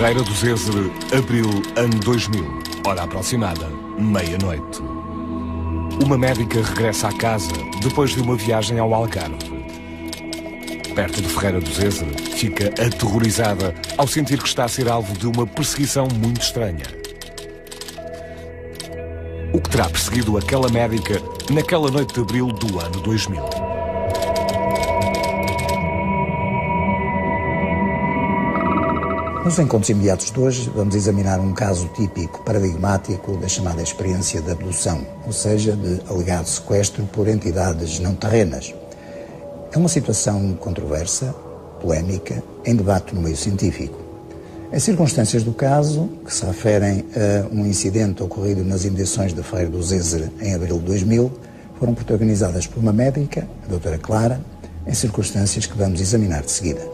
Ferreira do Zézere, abril, ano 2000, hora aproximada, meia-noite. Uma médica regressa à casa depois de uma viagem ao Algarve. Perto de Ferreira do Zézere, fica aterrorizada ao sentir que está a ser alvo de uma perseguição muito estranha. O que terá perseguido aquela médica naquela noite de abril do ano 2000? Nos encontros imediatos de hoje, vamos examinar um caso típico, paradigmático da chamada experiência de abdução, ou seja, de alegado sequestro por entidades não terrenas. É uma situação controversa, polémica, em debate no meio científico. As circunstâncias do caso, que se referem a um incidente ocorrido nas imediações de Ferreira do Zézere em abril de 2000, foram protagonizadas por uma médica, a doutora Clara, em circunstâncias que vamos examinar de seguida.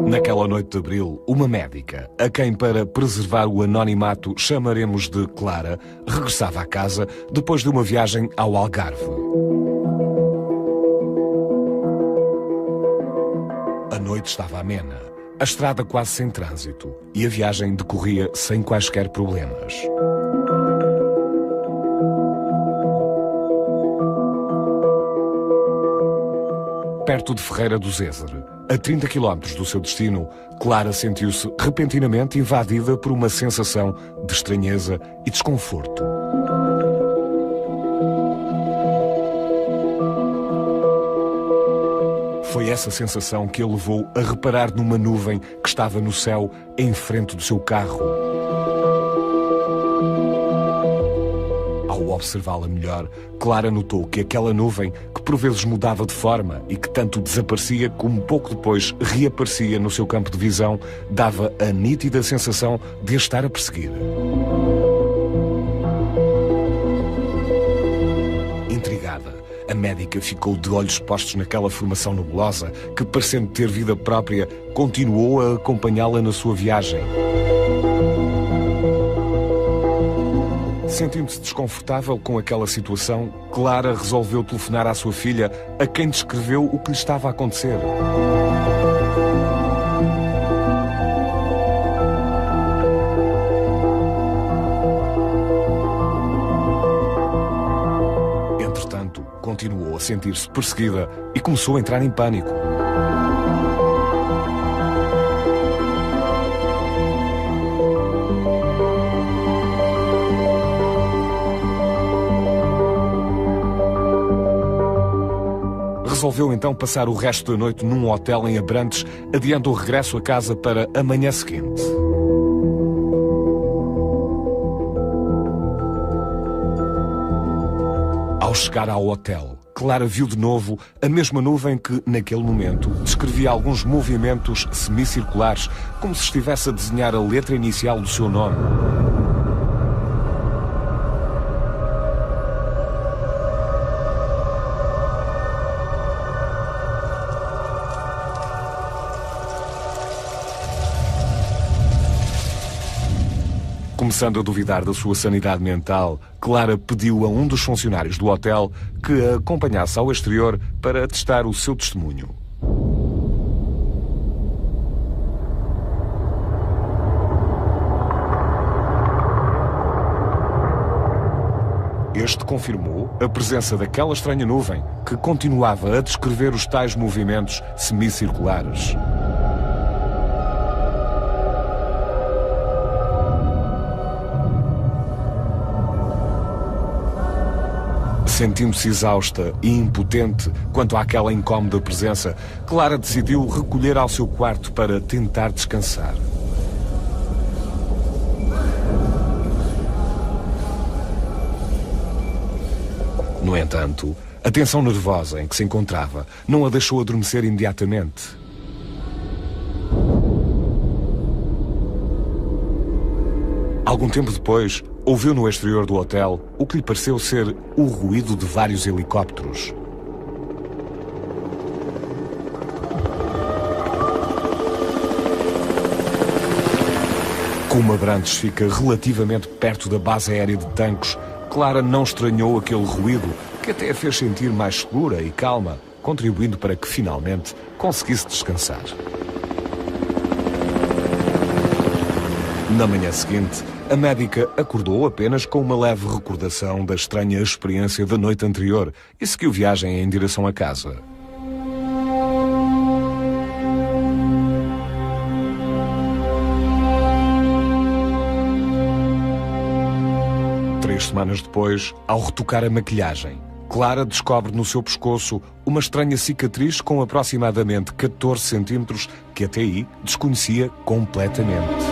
Naquela noite de abril, uma médica, a quem para preservar o anonimato chamaremos de Clara, regressava à casa depois de uma viagem ao Algarve. A noite estava amena, a estrada quase sem trânsito e a viagem decorria sem quaisquer problemas. Perto de Ferreira do Zézere, a 30 km do seu destino, Clara sentiu-se repentinamente invadida por uma sensação de estranheza e desconforto. Foi essa sensação que a levou a reparar numa nuvem que estava no céu em frente do seu carro. Ao observá-la melhor, Clara notou que aquela nuvem, que por vezes mudava de forma e que tanto desaparecia como pouco depois reaparecia no seu campo de visão, dava a nítida sensação de a estar a perseguir. Intrigada, a médica ficou de olhos postos naquela formação nebulosa que, parecendo ter vida própria, continuou a acompanhá-la na sua viagem. Sentindo-se desconfortável com aquela situação, Clara resolveu telefonar à sua filha, a quem descreveu o que lhe estava a acontecer. Entretanto, continuou a sentir-se perseguida e começou a entrar em pânico. Resolveu então passar o resto da noite num hotel em Abrantes, adiando o regresso a casa para a manhã seguinte. Ao chegar ao hotel, Clara viu de novo a mesma nuvem que, naquele momento, descrevia alguns movimentos semicirculares, como se estivesse a desenhar a letra inicial do seu nome. Começando a duvidar da sua sanidade mental, Clara pediu a um dos funcionários do hotel que a acompanhasse ao exterior para testar o seu testemunho. Este confirmou a presença daquela estranha nuvem que continuava a descrever os tais movimentos semicirculares. Sentindo-se exausta e impotente quanto àquela incómoda presença, Clara decidiu recolher ao seu quarto para tentar descansar. No entanto, a tensão nervosa em que se encontrava não a deixou adormecer imediatamente. Algum tempo depois, ouviu no exterior do hotel o que lhe pareceu ser o ruído de vários helicópteros. Como Abrantes fica relativamente perto da base aérea de Tancos, Clara não estranhou aquele ruído, que até a fez sentir mais segura e calma, contribuindo para que finalmente conseguisse descansar. Na manhã seguinte, a médica acordou apenas com uma leve recordação da estranha experiência da noite anterior e seguiu viagem em direção a casa. Três semanas depois, ao retocar a maquilhagem, Clara descobre no seu pescoço uma estranha cicatriz com aproximadamente 14 centímetros que até aí desconhecia completamente.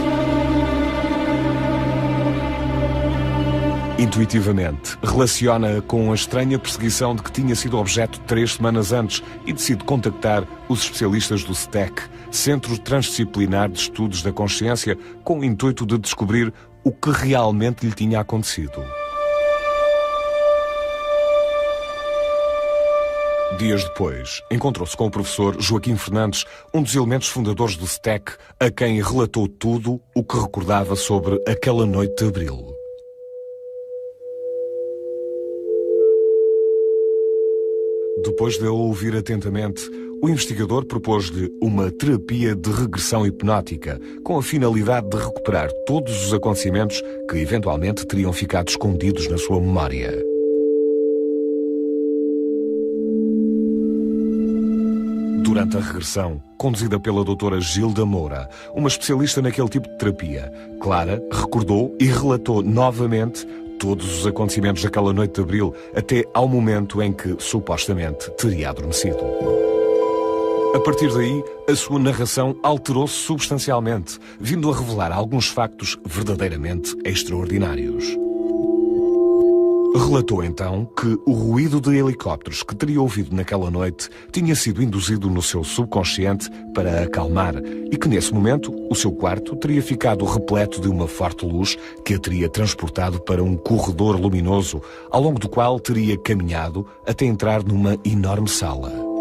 Intuitivamente, relaciona-a com a estranha perseguição de que tinha sido objeto 3 semanas antes e decide contactar os especialistas do STEC, Centro Transdisciplinar de Estudos da Consciência, com o intuito de descobrir o que realmente lhe tinha acontecido. Dias depois, encontrou-se com o professor Joaquim Fernandes, um dos elementos fundadores do STEC, a quem relatou tudo o que recordava sobre aquela noite de abril. Depois de a ouvir atentamente, o investigador propôs-lhe uma terapia de regressão hipnótica, com a finalidade de recuperar todos os acontecimentos que eventualmente teriam ficado escondidos na sua memória. Durante a regressão, conduzida pela doutora Gilda Moura, uma especialista naquele tipo de terapia, Clara recordou e relatou novamente todos os acontecimentos daquela noite de abril, até ao momento em que, supostamente, teria adormecido. A partir daí, a sua narração alterou-se substancialmente, vindo a revelar alguns factos verdadeiramente extraordinários. Relatou então que o ruído de helicópteros que teria ouvido naquela noite tinha sido induzido no seu subconsciente para a acalmar e que nesse momento o seu quarto teria ficado repleto de uma forte luz que a teria transportado para um corredor luminoso, ao longo do qual teria caminhado até entrar numa enorme sala.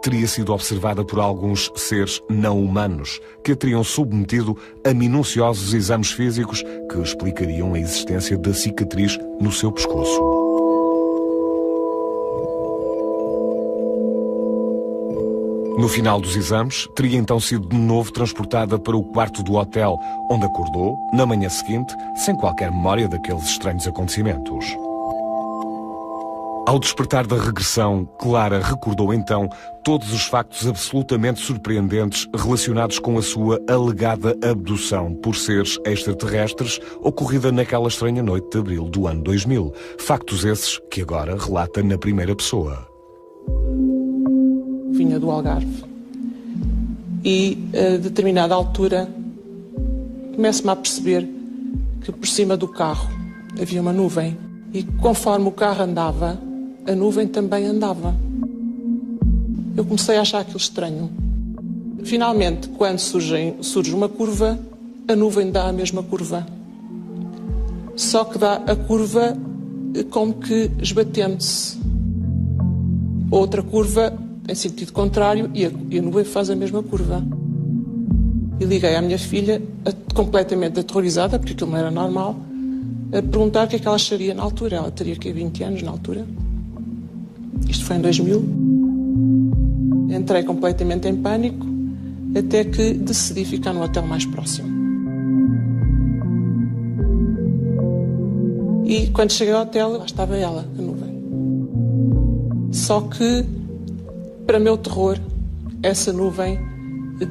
Teria sido observada por alguns seres não humanos que a teriam submetido a minuciosos exames físicos que explicariam a existência da cicatriz no seu pescoço. No final dos exames, teria então sido de novo transportada para o quarto do hotel, onde acordou, na manhã seguinte, sem qualquer memória daqueles estranhos acontecimentos. Ao despertar da regressão, Clara recordou então todos os factos absolutamente surpreendentes relacionados com a sua alegada abdução por seres extraterrestres ocorrida naquela estranha noite de abril do ano 2000. Factos esses que agora relata na primeira pessoa. Vinha do Algarve e, a determinada altura, começo-me a perceber que por cima do carro havia uma nuvem e conforme o carro andava, a nuvem também andava. Eu comecei a achar aquilo estranho. Finalmente, quando surge uma curva, a nuvem dá a mesma curva. Só que dá a curva como que esbatendo-se. Outra curva em sentido contrário e a nuvem faz a mesma curva. E liguei à minha filha, completamente aterrorizada, porque aquilo não era normal, a perguntar o que é que ela acharia na altura. Ela teria aqui 20 anos na altura. Isto foi em 2000. Entrei completamente em pânico, até que decidi ficar no hotel mais próximo. E quando cheguei ao hotel, lá estava ela, a nuvem. Só que, para meu terror, essa nuvem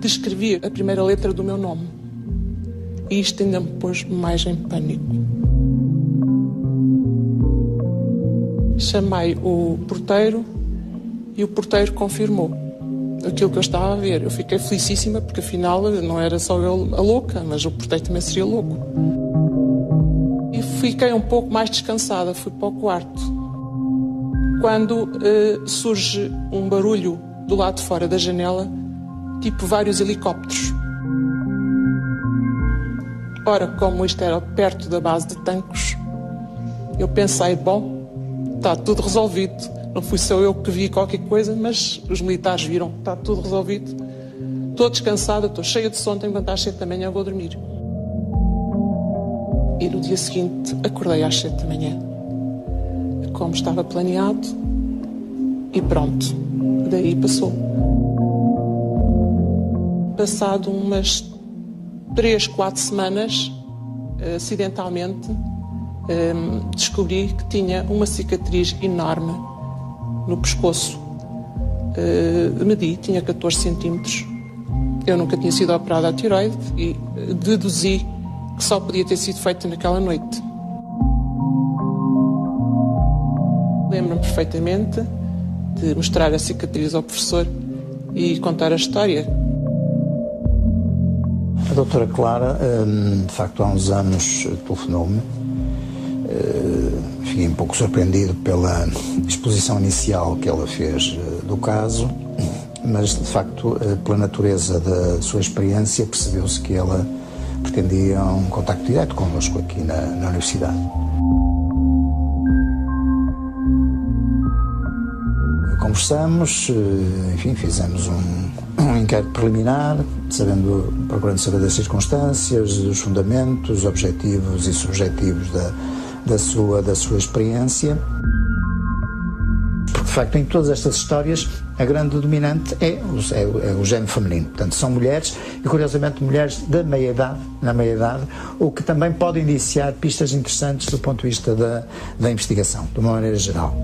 descrevia a primeira letra do meu nome. E isto ainda me pôs mais em pânico. Chamei o porteiro e o porteiro confirmou aquilo que eu estava a ver. Eu fiquei felicíssima porque afinal não era só eu a louca, mas o porteiro também seria louco. E fiquei um pouco mais descansada, fui para o quarto. Quando surge um barulho do lado de fora da janela, tipo vários helicópteros. Ora, como isto era perto da base de Tancos, eu pensei, bom, está tudo resolvido. Não fui só eu que vi qualquer coisa, mas os militares viram, está tudo resolvido. Estou descansada, estou cheia de sono, tenho que levantar às 7 da manhã, vou dormir. e no dia seguinte acordei às 7 da manhã, como estava planeado, e pronto, daí passou. Passado umas 3, 4 semanas, acidentalmente, descobri que tinha uma cicatriz enorme no pescoço. Medi, tinha 14 centímetros. Eu nunca tinha sido operada à tiroide e deduzi que só podia ter sido feita naquela noite. Lembro-me perfeitamente de mostrar a cicatriz ao professor e contar a história. A doutora Clara, de facto, há uns anos telefonou-me. Fiquei um pouco surpreendido pela exposição inicial que ela fez do caso, mas, de facto, pela natureza da sua experiência, percebeu-se que ela pretendia um contacto direto connosco aqui na Universidade. Conversamos, enfim, fizemos um inquérito preliminar, procurando saber das circunstâncias, dos fundamentos, objetivos e subjetivos da sua experiência. Porque, de facto, em todas estas histórias, a grande dominante é o género feminino. Portanto, são mulheres, e curiosamente mulheres na meia-idade, o que também pode indiciar pistas interessantes do ponto de vista da investigação, de uma maneira geral.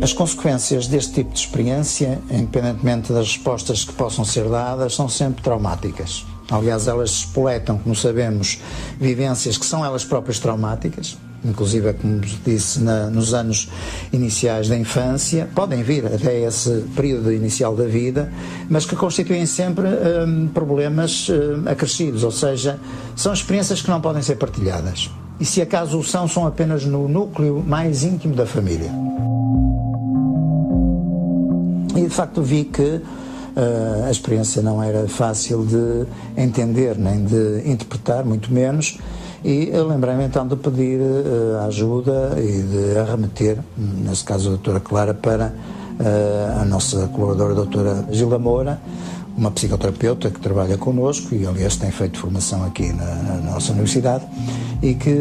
As consequências deste tipo de experiência, independentemente das respostas que possam ser dadas, são sempre traumáticas. Aliás, elas espoletam, como sabemos, vivências que são elas próprias traumáticas, inclusive, como disse, nos anos iniciais da infância, podem vir até esse período inicial da vida, mas que constituem sempre problemas acrescidos, ou seja, são experiências que não podem ser partilhadas. E se acaso o são apenas no núcleo mais íntimo da família. E, de facto, vi que a experiência não era fácil de entender, nem de interpretar, muito menos, e eu lembrei-me então de pedir ajuda e de arremeter, nesse caso a doutora Clara, para a nossa colaboradora, a doutora Gilda Moura, uma psicoterapeuta que trabalha connosco e, aliás, tem feito formação aqui na nossa universidade e que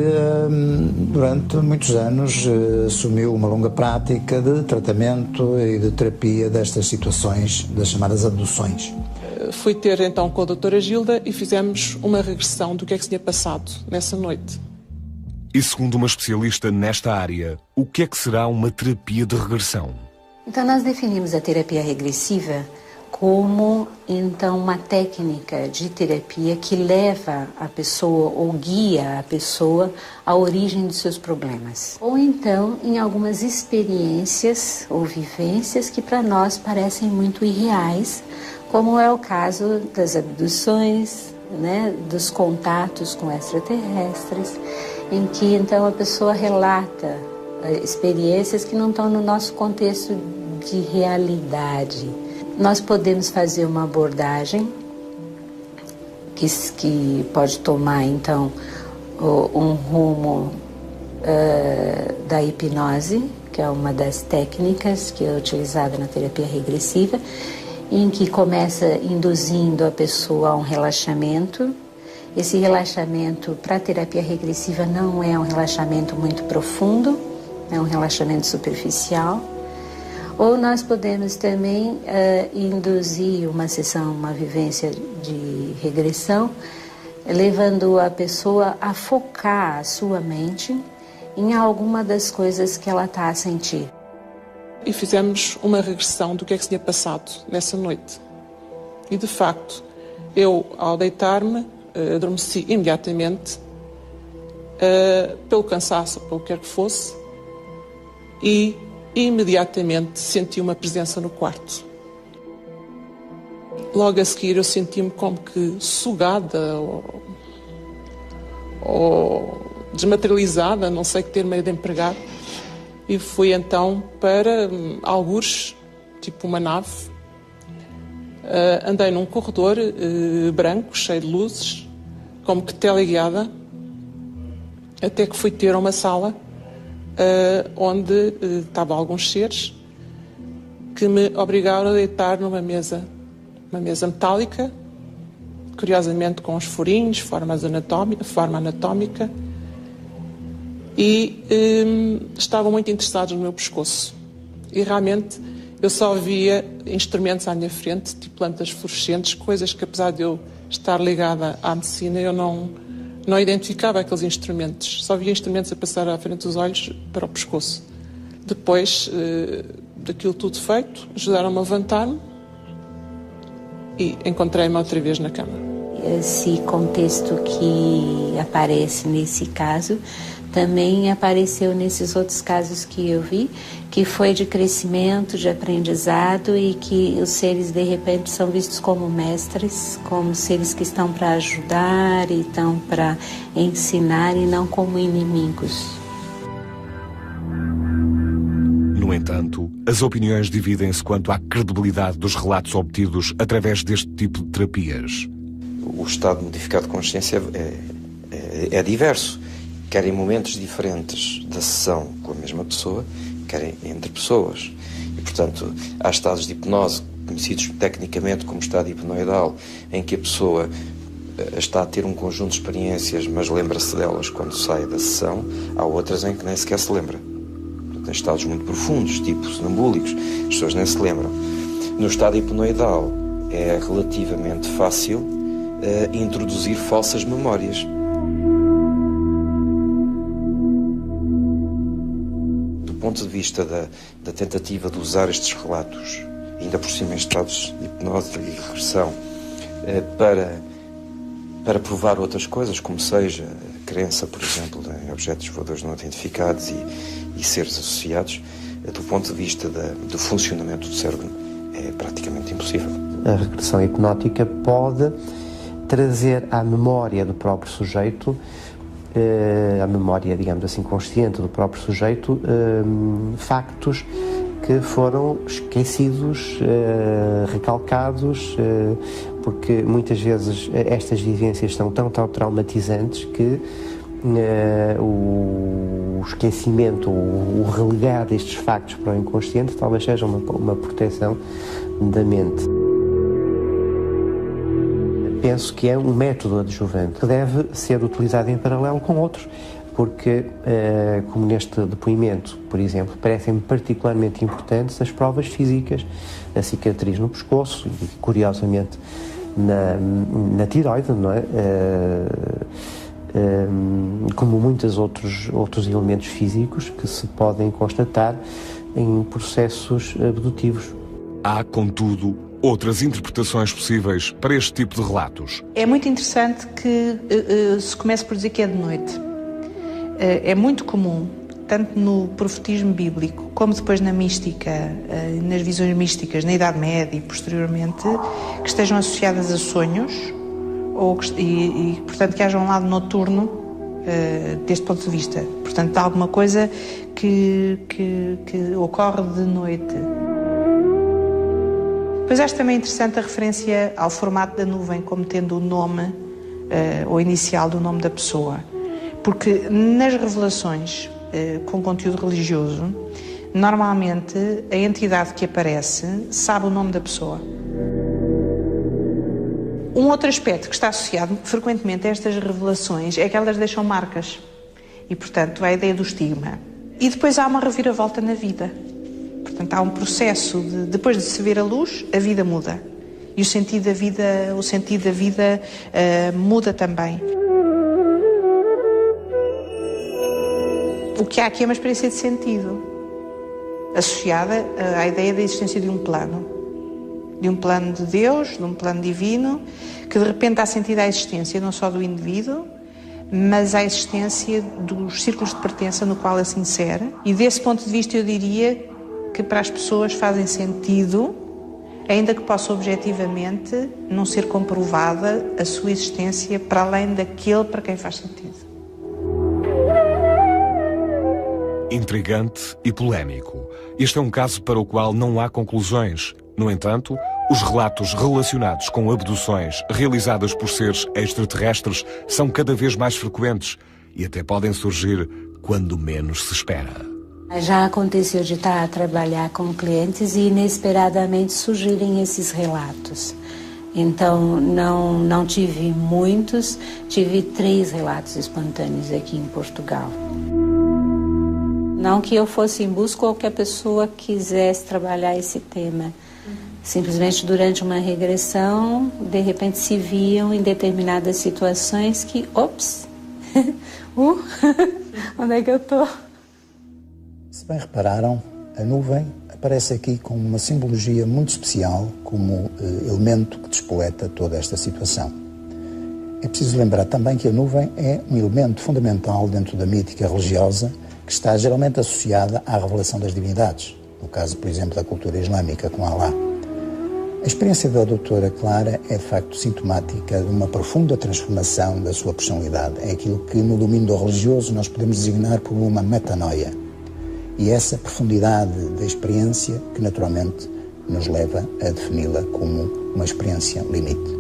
durante muitos anos assumiu uma longa prática de tratamento e de terapia destas situações, das chamadas abduções. Fui ter então com a doutora Gilda e fizemos uma regressão do que é que se tinha passado nessa noite. E segundo uma especialista nesta área, o que é que será uma terapia de regressão? Então nós definimos a terapia regressiva como, então, uma técnica de terapia que leva a pessoa ou guia a pessoa à origem dos seus problemas. Ou então, em algumas experiências ou vivências que para nós parecem muito irreais, como é o caso das abduções, dos contatos com extraterrestres, em que, então, a pessoa relata experiências que não estão no nosso contexto de realidade. Nós podemos fazer uma abordagem que pode tomar, então, um rumo da hipnose, que é uma das técnicas que é utilizada na terapia regressiva, em que começa induzindo a pessoa a um relaxamento. Esse relaxamento para a terapia regressiva não é um relaxamento muito profundo, é um relaxamento superficial. Ou nós podemos também induzir uma sessão, uma vivência de regressão, levando a pessoa a focar a sua mente em alguma das coisas que ela está a sentir. E fizemos uma regressão do que é que se tinha passado nessa noite. E, de facto, eu, ao deitar-me, adormeci imediatamente, pelo cansaço, pelo que quer que fosse, e imediatamente senti uma presença no quarto. Logo a seguir eu senti-me como que sugada ou desmaterializada, não sei que termo é de empregar, e fui então para algures, tipo uma nave. Andei num corredor branco, cheio de luzes, como que teleguiada, até que fui ter uma sala onde estavam alguns seres que me obrigaram a deitar numa mesa metálica, curiosamente com os furinhos, forma anatómica, e estavam muito interessados no meu pescoço. E realmente eu só via instrumentos à minha frente, tipo plantas fluorescentes, coisas que, apesar de eu estar ligada à medicina, eu não identificava aqueles instrumentos. Só via instrumentos a passar à frente dos olhos para o pescoço. Depois daquilo tudo feito, ajudaram-me a levantar-me e encontrei-me outra vez na cama. Esse contexto que aparece nesse caso também apareceu nesses outros casos que eu vi, que foi de crescimento, de aprendizado, e que os seres de repente são vistos como mestres, como seres que estão para ajudar e estão para ensinar e não como inimigos. No entanto, as opiniões dividem-se quanto à credibilidade dos relatos obtidos através deste tipo de terapias. O estado modificado de consciência é diverso, quer em momentos diferentes da sessão com a mesma pessoa, quer entre pessoas. E, portanto, há estados de hipnose, conhecidos tecnicamente como estado hipnoidal, em que a pessoa está a ter um conjunto de experiências, mas lembra-se delas quando sai da sessão. Há outras em que nem sequer se lembra. Tem estados muito profundos, tipo sonambúlicos, as pessoas nem se lembram. No estado hipnoidal é relativamente fácil introduzir falsas memórias. Do ponto de vista da tentativa de usar estes relatos, ainda por cima em estados de hipnose e regressão, para provar outras coisas, como seja a crença, por exemplo, em objetos voadores não identificados e seres associados, do ponto de vista do funcionamento do cérebro, é praticamente impossível. A regressão hipnótica pode trazer à memória do próprio sujeito, à memória, digamos assim, consciente do próprio sujeito, factos que foram esquecidos, recalcados, porque muitas vezes estas vivências são tão traumatizantes que o esquecimento, o relegar destes factos para o inconsciente talvez seja uma proteção da mente. Penso que é um método adjuvante que deve ser utilizado em paralelo com outros, porque, como neste depoimento, por exemplo, parecem-me particularmente importantes as provas físicas, a cicatriz no pescoço e, curiosamente, na tiroide, não é? Como muitos outros elementos físicos que se podem constatar em processos abdutivos. Há, contudo, outras interpretações possíveis para este tipo de relatos. É muito interessante que se comece por dizer que é de noite. É muito comum, tanto no profetismo bíblico, como depois na mística, nas visões místicas, na Idade Média e posteriormente, que estejam associadas a sonhos, e portanto, que haja um lado noturno deste ponto de vista. Portanto, há alguma coisa que ocorre de noite. Depois acho também interessante a referência ao formato da nuvem como tendo o nome, ou inicial do nome da pessoa. Porque nas revelações com conteúdo religioso, normalmente a entidade que aparece sabe o nome da pessoa. Um outro aspecto que está associado frequentemente a estas revelações é que elas deixam marcas. E, portanto, há a ideia do estigma. E depois há uma reviravolta na vida. Portanto, há um processo de, depois de se ver a luz, a vida muda. E o sentido da vida muda também. O que há aqui é uma experiência de sentido, associada à ideia da existência de um plano de Deus, de um plano divino, que de repente dá sentido à existência não só do indivíduo, mas à existência dos círculos de pertença no qual ele se insere. E desse ponto de vista eu diria que para as pessoas fazem sentido, ainda que possa objetivamente não ser comprovada a sua existência para além daquele para quem faz sentido. Intrigante e polémico. Este é um caso para o qual não há conclusões. No entanto, os relatos relacionados com abduções realizadas por seres extraterrestres são cada vez mais frequentes e até podem surgir quando menos se espera. Já aconteceu de estar a trabalhar com clientes e inesperadamente surgirem esses relatos. Então, não tive muitos, tive 3 relatos espontâneos aqui em Portugal. Não que eu fosse em busca ou que a pessoa quisesse trabalhar esse tema. Simplesmente durante uma regressão, de repente se viam em determinadas situações que, ops, onde é que eu estou? Se bem repararam, a nuvem aparece aqui com uma simbologia muito especial como elemento que despoleta toda esta situação. É preciso lembrar também que a nuvem é um elemento fundamental dentro da mítica religiosa que está geralmente associada à revelação das divindades, no caso, por exemplo, da cultura islâmica com Alá. A experiência da doutora Clara é, de facto, sintomática de uma profunda transformação da sua personalidade. É aquilo que, no domínio do religioso, nós podemos designar por uma metanoia. E essa profundidade da experiência que, naturalmente, nos leva a defini-la como uma experiência limite.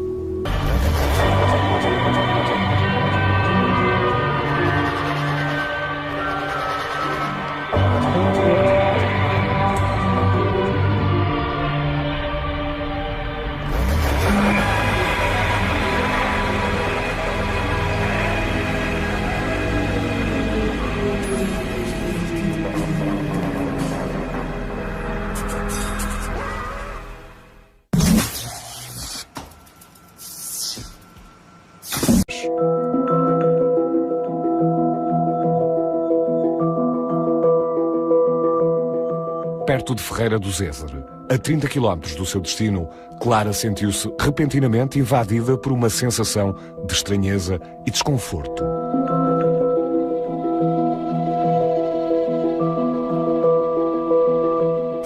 Perto de Ferreira do Zézere, a 30 km do seu destino, Clara sentiu-se repentinamente invadida por uma sensação de estranheza e desconforto.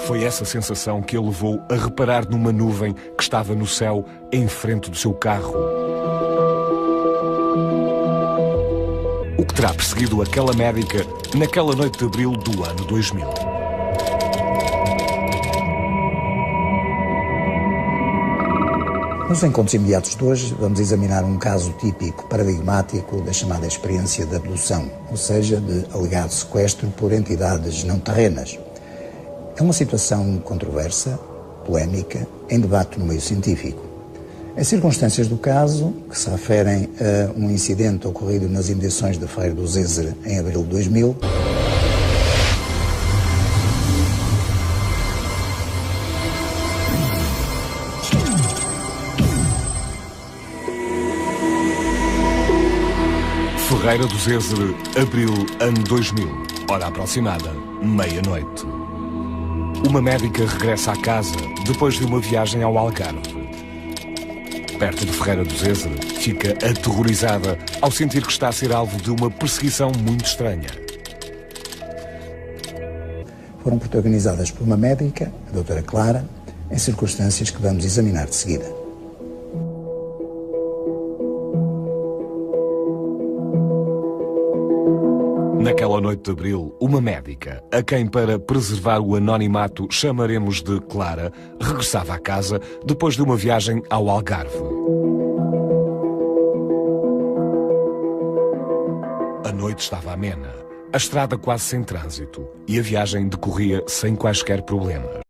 Foi essa sensação que a levou a reparar numa nuvem que estava no céu em frente do seu carro. O que terá perseguido aquela médica naquela noite de abril do ano 2000? Nos encontros imediatos de hoje, vamos examinar um caso típico, paradigmático da chamada experiência de abdução, ou seja, de alegado sequestro por entidades não terrenas. É uma situação controversa, polémica, em debate no meio científico. As circunstâncias do caso, que se referem a um incidente ocorrido nas imediações de Ferreira do Zézere em abril de 2000, Ferreira do Zézere, abril, ano 2000, hora aproximada, meia-noite. Uma médica regressa à casa depois de uma viagem ao Algarve. Perto de Ferreira do Zézere, fica aterrorizada ao sentir que está a ser alvo de uma perseguição muito estranha. Foram protagonizadas por uma médica, a doutora Clara, em circunstâncias que vamos examinar de seguida. Naquela noite de abril, uma médica, a quem para preservar o anonimato chamaremos de Clara, regressava à casa depois de uma viagem ao Algarve. A noite estava amena, a estrada quase sem trânsito e a viagem decorria sem quaisquer problemas.